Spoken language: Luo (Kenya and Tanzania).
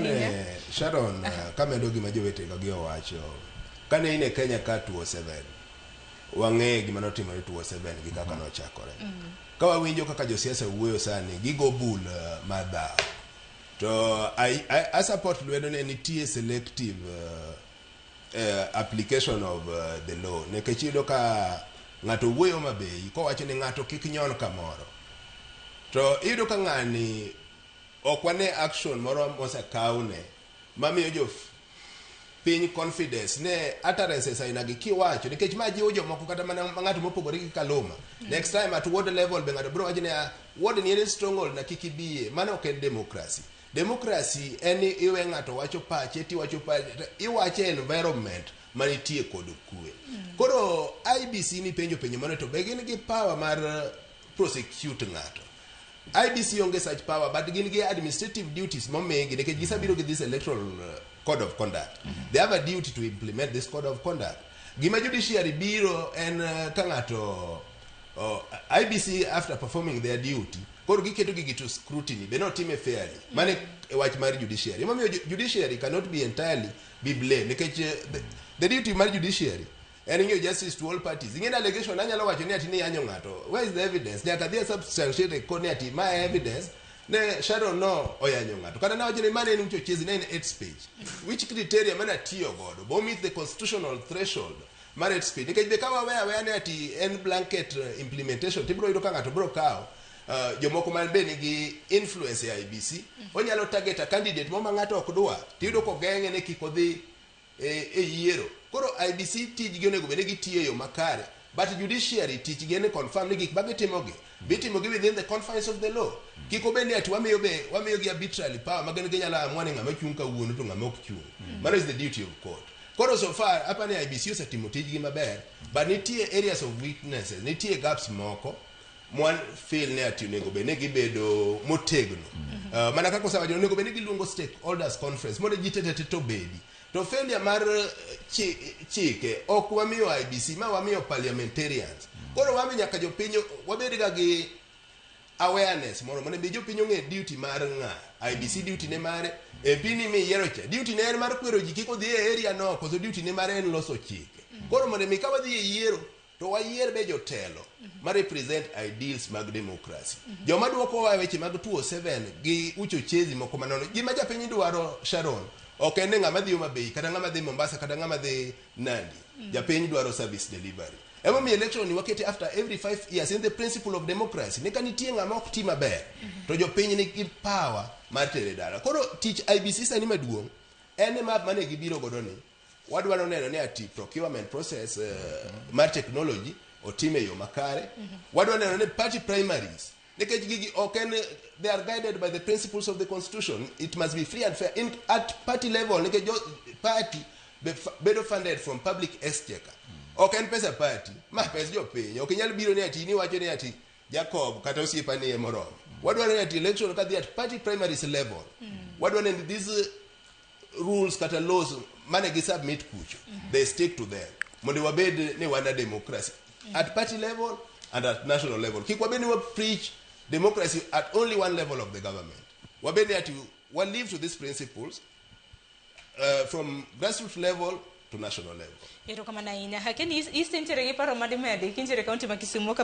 Mane Sharon kamedo gima jowete ga gi owacho kane ine Kenya ka 207 wang'e gima notimore 207 gi kaka nochakore. Ka wawinjo kaka josiasa wuoyo sani gigo bul madha to I support lwedo ne nitie selective application of the law. Nekech iyudo ka ng'ato wuoyo mabei kowacho ni ng'ato kik nyon kamoro to iyudo ka ng'ani ok wane action moro mosekaune mamiyo jo piny confidence ne utterances aina gi kiwacho nikech ma jiwo jomoko kata mana ng'ato mopogore gi Kaluma. Next time at ward level be ng'ato bro wacho ni ward ni en stronghold na kikibie mano ok en democracy. Democracy en iwe ng'ato wacho pache ti wacho pache iwache environment manitie kod kue. Koro IEBC ni penjo mano to be gin gi power mar prosecute ng'ato. IEBC onge such power but gin gi administrative duties momegi nikech gisabiro gi this electoral code of conduct. They have a duty to implement this code of conduct. Gima judiciary biro en ka ng'ato IEBC after performing their duty koro giketo gigi to scrutiny be not time fairly. Mane wach mar judiciary. Mamiyo judiciary cannot be entirely be blamed nikech the duty mar judiciary and in your justice to all parties. In allegation, anyalo wacho ni ati ni yanyo ng'ato. Where is the evidence? Nyaka dhia substantiate kone ati my evidence. Ne Sharon no oyanyo ng'ato. Kata na wacho ni mane en uchochezi ne en 8 page. Which criteria mana tiyo godo? Bo meet the constitutional threshold. Mar 8 page. Nikech be kawa wea ne ati en blanket implementation. Tibro yudo ka ng'ato bro kao. Jomoko man be nigi influence ya IEBC. Onyalo target a candidate mo ma ng'ato ok dwa. Tiyudo ko geng'e ne kik odhi yiero. Koro IEBC tijgi onego bed ni gitiyo makare but judiciary tijgi en confirm ni gik magitimogi bitimogi within the confines of the law. Kiko bed ni ati wamiyo gi arbitrary power magene ginyalo amua ni ng'ama chung kawuono to ng'ama ok chung. Mano is the duty of court. Koro so far hapa ni IEBC osetimo tijgi maber but nitie areas of weaknesses, nitie gaps moko mwan feel ne ati onego bed ni gibedo motegno. Mana kaka osawacho onego bed ni giluongo stakeholders conference mondo ji tete to bedi. To failure mar chike ok wamiyo IEBC ma wamiyo parliamentarians. Koro wami nyaka jopiny wabed ga gi awareness moro mondo be jopiny ong'e duty mar IEBC duty ne mare MP ni mi yiero cha duty ne en mar kwero ji kik odhi e area no koso duty ne mare en loso chike. Koro mondo mi ka wadhi e yiero to wayier be jotelo ma represent ideals mag democracy. Joma duoko wa weche mag 207 gi uchochezi moko manono gima japiny dwaro Sharon ok en ng'ama dhi Homabay kata ng'ama dhi Mombasa kata ng'ama dhi Nandi. Japiny dwaro service delivery. Emo mi election ni wakete after every 5 years in the principle of democracy. Nika nitie ng'ama ok ti maber to jopiny nigi power mar tere dala. Koro tich IEBC sani maduong' en mane gibiro godo ni wadwaro neno ni ati procurement process mar technology otime yo makare. Wadwaro neno ni party primaries nikech gigi oken they are guided by the principles of the constitution. It must be free and fair at party level. Nikech party bedo funded from public exchequer. Oken pesa party ma pesa jopiny. Ok nyal biro ni ati ni wacho ni ati Jacob kata osiepa ni moromo. Wadwaro ni ati election kadhi at party primaries level. Wadwaro ni these rules kata laws mane gi submit kucho they stick to them mondo wabed ni wana democracy at party level and at national level. Kik wabed ni we preach democracy at only one level of the government. Wabed ni ati we live to these principles from grassroots level to national level. Ero kama na ina hakeni isentere paro madimedi kinjere kaunti ma Kisumu